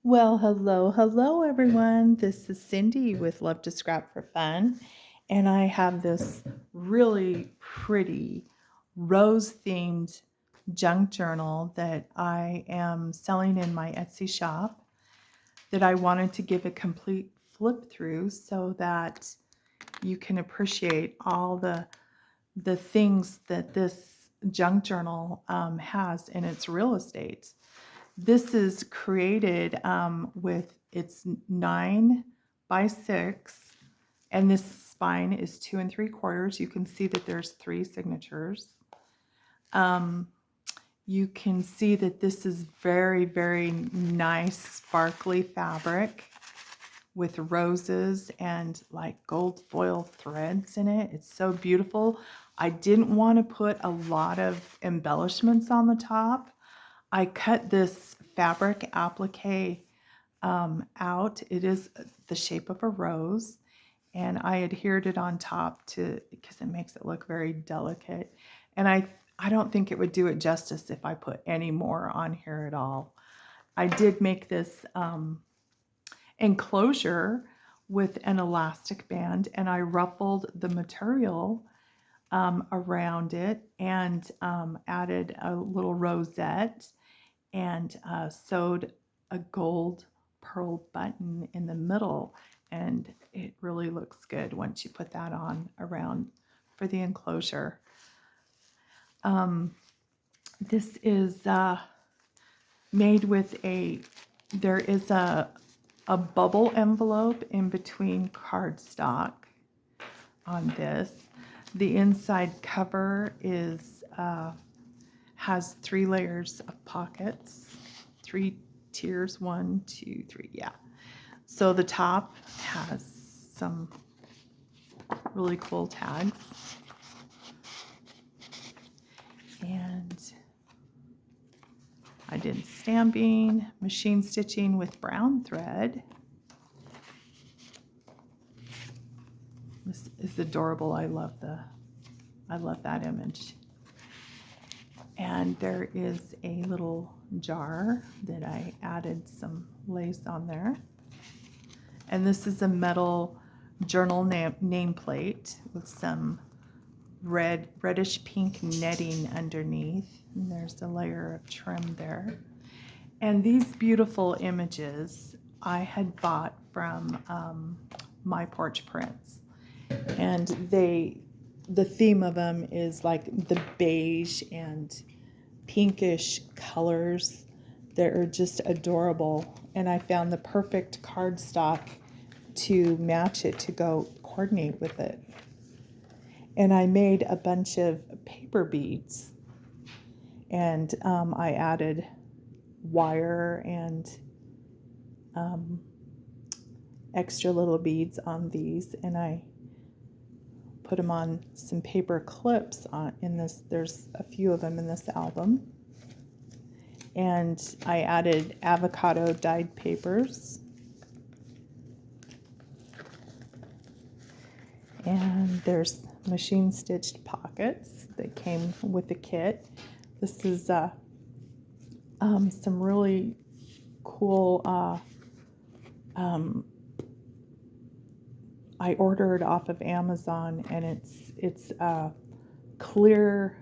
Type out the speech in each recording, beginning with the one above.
Well, hello, everyone. This is Cindy with Love to Scrap for Fun. And I have this really pretty rose themed junk journal that I am selling in my Etsy shop that I wanted to give a complete flip through so that you can appreciate all the things that this junk journal has in its real estate. This is created with its 9 by 6, and this spine is 2 3/4. You can see that there's 3 signatures. Um, you can see that this is very, very nice, sparkly fabric with roses and like gold foil threads in it. It's so beautiful. I didn't want to put a lot of embellishments on the top. I cut this fabric applique out. It is the shape of a rose, and I adhered it on top to because it makes it look very delicate. And I don't think it would do it justice if I put any more on here at all. I did make this enclosure with an elastic band, and I ruffled the material around it and added a little rosette and sewed a gold pearl button in the middle, and it really looks good once you put that on around for the enclosure. This is made with there is a bubble envelope in between cardstock on this. The inside cover is has 3 layers of pockets, 3 tiers, 1, 2, 3, yeah. So the top has some really cool tags, and I did stamping, machine stitching with brown thread. This is adorable. I love that image. And there is a little jar that I added some lace on there. And this is a metal journal nameplate with some reddish pink netting underneath. And there's a layer of trim there. And these beautiful images I had bought from My Porch Prints. And the theme of them is like the beige and pinkish colors that are just adorable. And I found the perfect cardstock to match it, to go coordinate with it. And I made a bunch of paper beads, and I added wire and extra little beads on these, and I put them on some paper clips in this. There's a few of them in this album. And I added avocado dyed papers. And there's machine stitched pockets that came with the kit. This is some really cool I ordered off of Amazon, and it's clear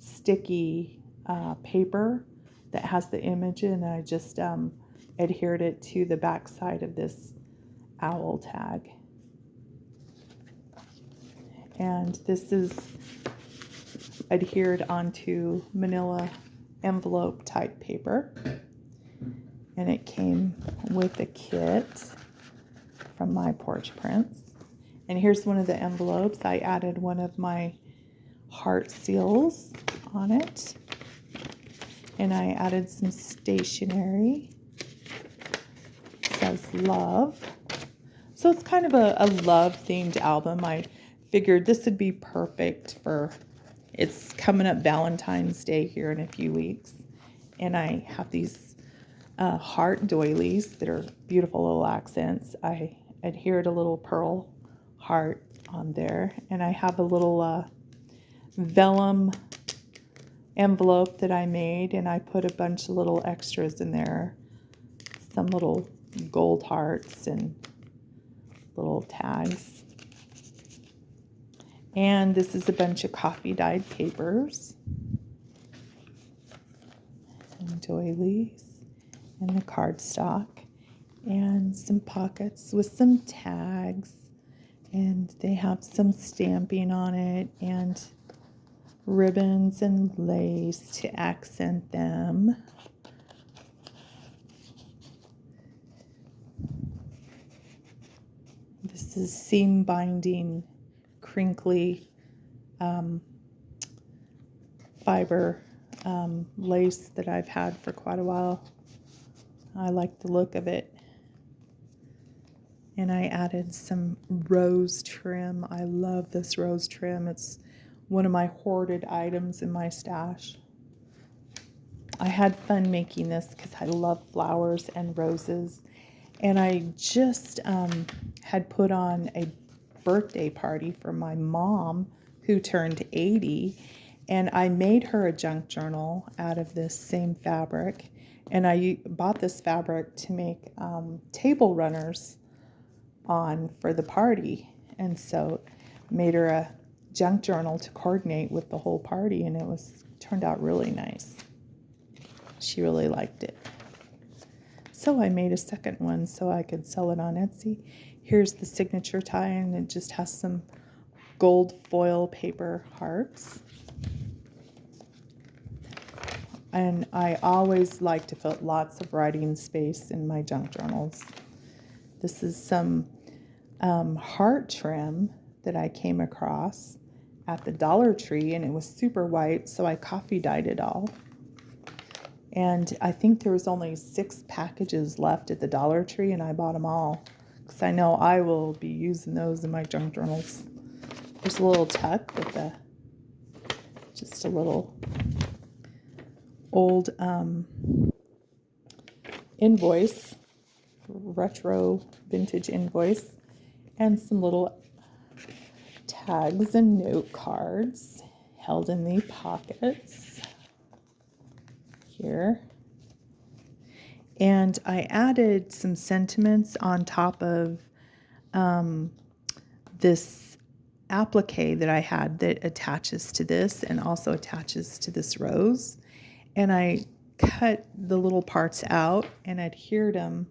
sticky paper that has the image in, and I just adhered it to the back side of this owl tag. And this is adhered onto manila envelope type paper, and it came with a kit from My Porch Prints. And here's one of the envelopes. I added one of my heart seals on it, and I added some stationery. It says love. So it's kind of a love themed album. I figured this would be perfect for, it's coming up Valentine's Day here in a few weeks, and I have these heart doilies that are beautiful little accents. I adhered a little pearl heart on there, and I have a little vellum envelope that I made, and I put a bunch of little extras in there, some little gold hearts and little tags. And this is a bunch of coffee dyed papers and doilies and the cardstock and some pockets with some tags, and they have some stamping on it and ribbons and lace to accent them. This is seam binding, crinkly fiber lace that I've had for quite a while. I like the look of it. And I added some rose trim. I love this rose trim. It's one of my hoarded items in my stash. I had fun making this because I love flowers and roses. And I just had put on a birthday party for my mom who turned 80. And I made her a junk journal out of this same fabric. And I bought this fabric to make table runners on for the party. And so made her a junk journal to coordinate with the whole party, and it turned out really nice. She really liked it. So I made a second one so I could sell it on Etsy. Here's the signature tie, and it just has some gold foil paper hearts. And I always like to put lots of writing space in my junk journals. This is some heart trim that I came across at the Dollar Tree, and it was super white, so I coffee dyed it all. And I think there was only 6 packages left at the Dollar Tree, and I bought them all because I know I will be using those in my junk journals. There's a little tuck with just a little old invoice, retro vintage invoice, and some little tags and note cards held in the pockets here. And I added some sentiments on top of this applique that I had that attaches to this and also attaches to this rose. And I cut the little parts out and adhered them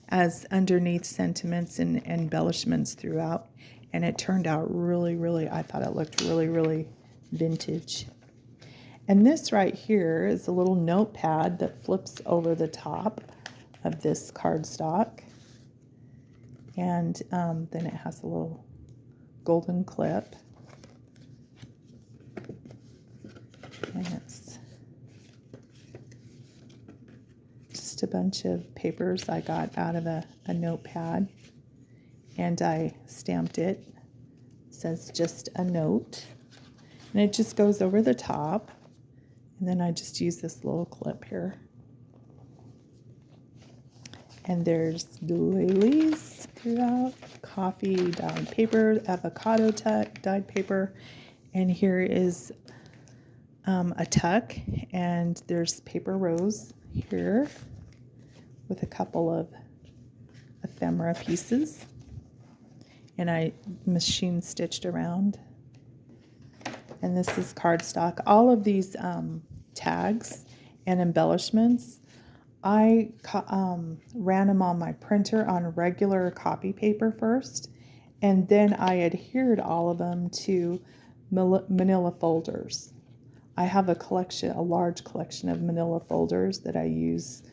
as underneath sentiments and embellishments throughout. And it turned out really, I thought it looked really vintage. And this right here is a little notepad that flips over the top of this cardstock. And then it has a little golden clip. And it's just a bunch of papers I got out of a notepad. And I stamped it. It says just a note. And it just goes over the top. And then I just use this little clip here. And there's doilies throughout, coffee dyed paper, avocado dyed paper. And here is a tuck, and there's paper rose here with a couple of ephemera pieces. And I machine stitched around. And this is cardstock. All of these tags and embellishments, I ran them on my printer on regular copy paper first, and then I adhered all of them to manila folders. I have a large collection of manila folders that I use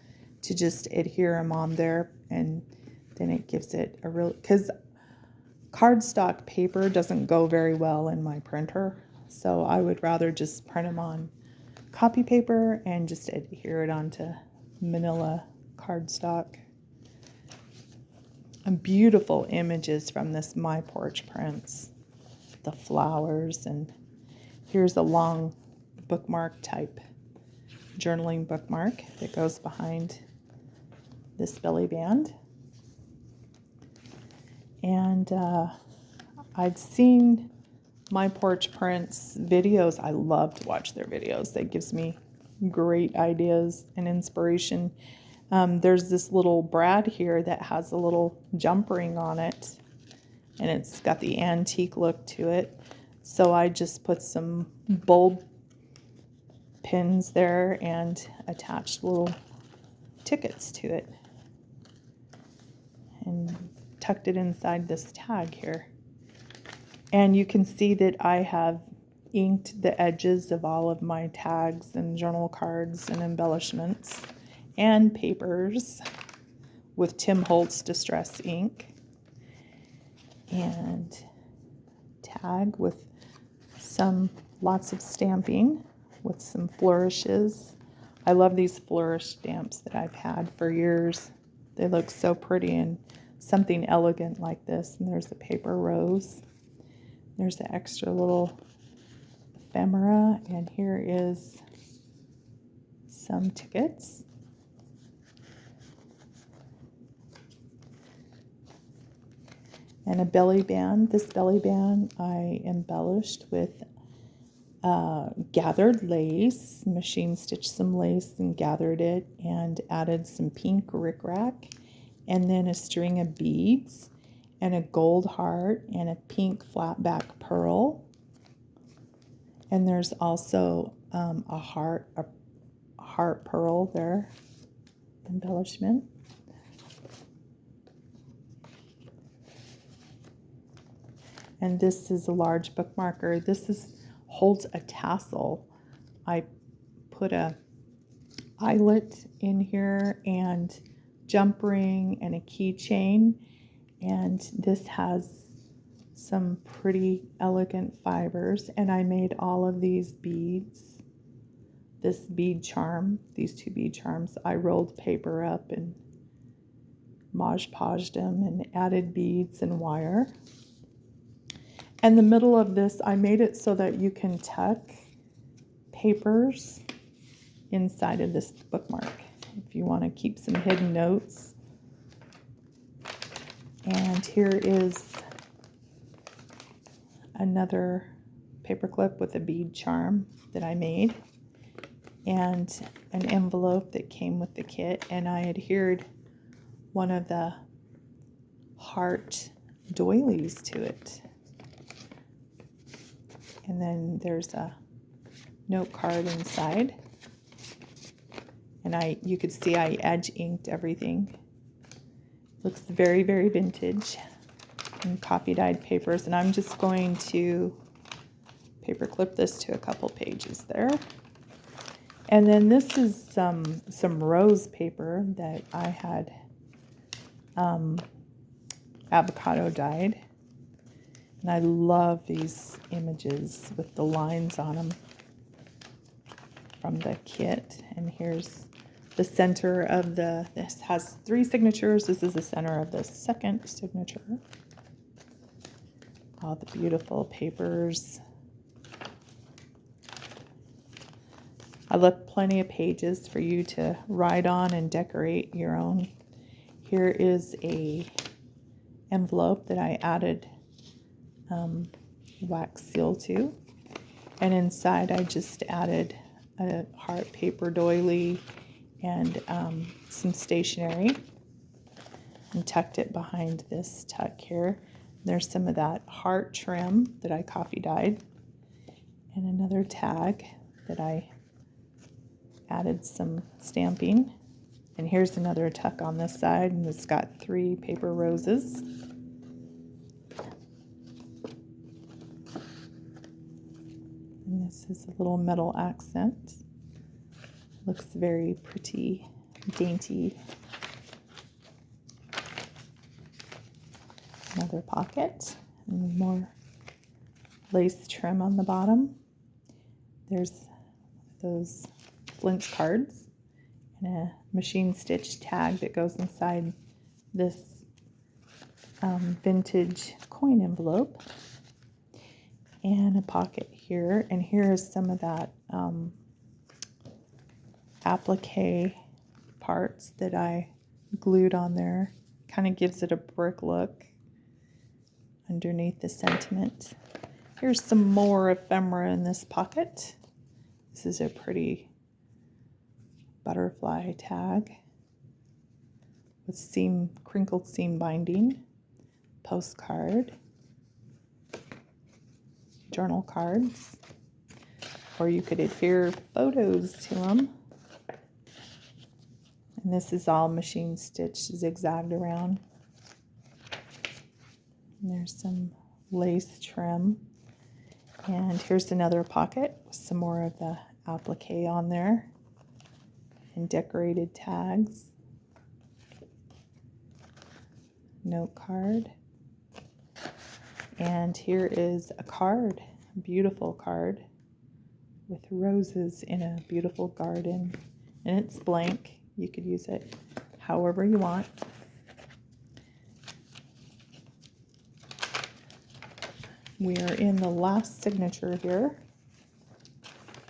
to just adhere them on there, and then it gives it a real, because cardstock paper doesn't go very well in my printer, so I would rather just print them on copy paper and just adhere it onto manila cardstock. And beautiful images from this My Porch Prints, the flowers, and here's a long bookmark type journaling bookmark that goes behind this belly band. And I'd seen My Porch Prints videos. I love to watch their videos. That gives me great ideas and inspiration. There's this little brad here that has a little jump ring on it, and it's got the antique look to it. So I just put some bulb pins there and attached little tickets to it and tucked it inside this tag here. And you can see that I have inked the edges of all of my tags and journal cards and embellishments and papers with Tim Holtz Distress ink, and tag with lots of stamping with some flourishes. I love these flourish stamps that I've had for years. They look so pretty and something elegant like this. And there's a paper rose. There's the extra little ephemera, and here is some tickets. And a belly band. This belly band I embellished with gathered lace, machine stitched some lace and gathered it, and added some pink rickrack, and then a string of beads, and a gold heart, and a pink flat back pearl. And there's also a heart pearl there, embellishment. And this is a large bookmarker. This holds a tassel. I put a eyelet in here and jump ring and a keychain. And this has some pretty elegant fibers. And I made all of these beads. This bead charm, these two bead charms, I rolled paper up and Mod Podged them and added beads and wire. And the middle of this, I made it so that you can tuck papers inside of this bookmark if you want to keep some hidden notes. And here is another paper clip with a bead charm that I made, and an envelope that came with the kit, and I adhered one of the heart doilies to it. And then there's a note card inside. And you could see I edge inked everything. Looks very, very vintage. And copy dyed papers. And I'm just going to paper clip this to a couple pages there. And then this is some rose paper that I had avocado dyed. And I love these images with the lines on them from the kit. And here's the center of this has 3 signatures. This is the center of the second signature. All the beautiful papers. I left plenty of pages for you to write on and decorate your own. Here is a envelope that I added wax seal to, and inside I just added a heart paper doily and some stationery and tucked it behind this tuck here. There's some of that heart trim that I copy dyed, and another tag that I added some stamping. And here's another tuck on this side, and it's got 3 paper roses. And this is a little metal accent. Looks very pretty, dainty. Another pocket, and more lace trim on the bottom. There's those Flint cards and a machine stitched tag that goes inside this vintage coin envelope, and a pocket here. And here is some of that applique parts that I glued on there. Kind of gives it a brick look underneath the sentiment. Here's some more ephemera in this pocket. This is a pretty butterfly tag. with crinkled seam binding, postcard, journal cards, or you could adhere photos to them. And this is all machine stitched, zigzagged around. And there's some lace trim. And here's another pocket with some more of the applique on there and decorated tags. Note card. And here is a card, a beautiful card with roses in a beautiful garden. And it's blank. You could use it however you want. We are in the last signature here.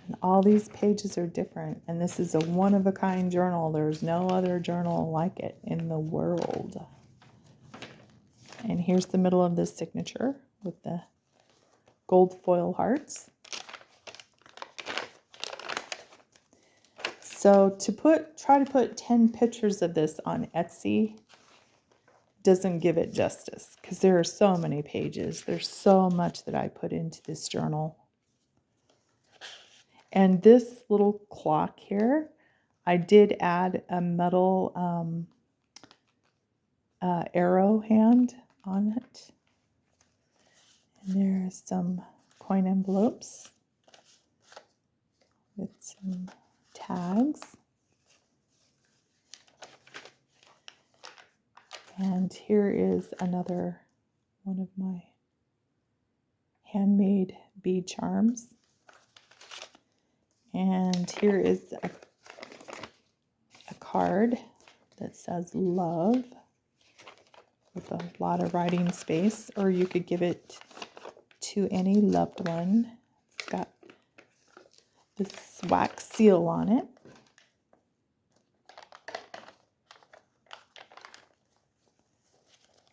And all these pages are different. And this is a one-of-a-kind journal. There's no other journal like it in the world. And here's the middle of this signature with the gold foil hearts. So try to put 10 pictures of this on Etsy doesn't give it justice because there are so many pages. There's so much that I put into this journal. And this little clock here, I did add a metal arrow hand on it. And there's some coin envelopes with some tags. And here is another one of my handmade bead charms. And here is a card that says love with a lot of writing space, or you could give it to any loved one. It's got this wax seal on it.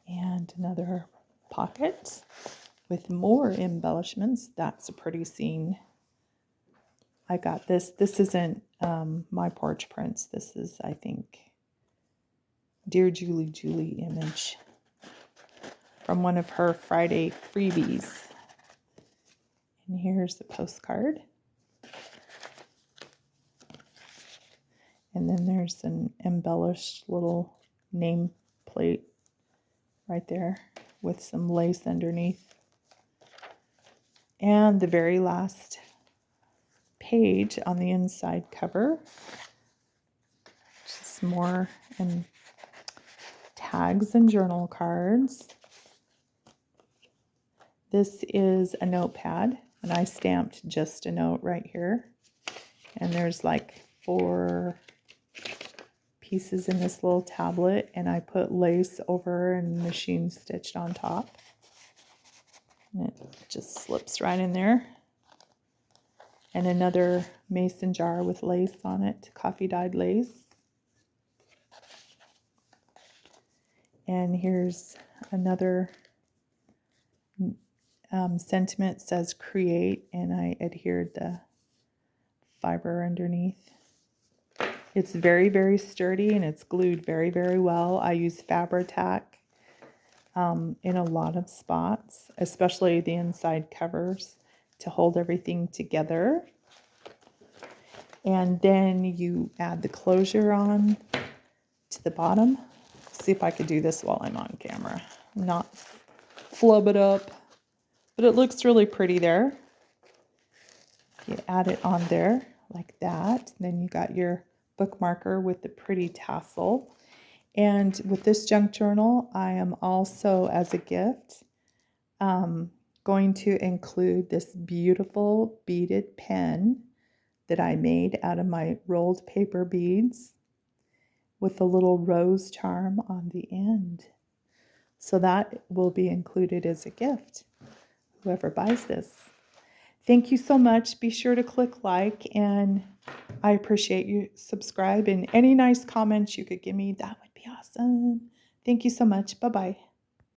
And another pocket with more embellishments. That's a pretty scene. I got this. This isn't my porch prints. This is, I think, Dear Julie image from one of her Friday freebies. And here's the postcard. And then there's an embellished little name plate right there with some lace underneath. And the very last page on the inside cover, just more and tags and journal cards. This is a notepad, and I stamped just a note right here. And there's like 4 pieces in this little tablet, and I put lace over and machine stitched on top. And it just slips right in there. And another mason jar with lace on it, coffee dyed lace. And here's another sentiment, says create, and I adhered the fiber underneath. It's very, very sturdy, and it's glued very, very well. I use Fabri-Tac in a lot of spots, especially the inside covers, to hold everything together. And then you add the closure on to the bottom. See if I could do this while I'm on camera. Not flub it up, but it looks really pretty there. You add it on there like that. Then you got your bookmarker with the pretty tassel. And with this junk journal, I am also, as a gift, going to include this beautiful beaded pen that I made out of my rolled paper beads with a little rose charm on the end. So that will be included as a gift, whoever buys this. Thank you so much. Be sure to click like, and I appreciate you. Subscribe, and any nice comments you could give me, that would be awesome. Thank you so much. Bye-bye.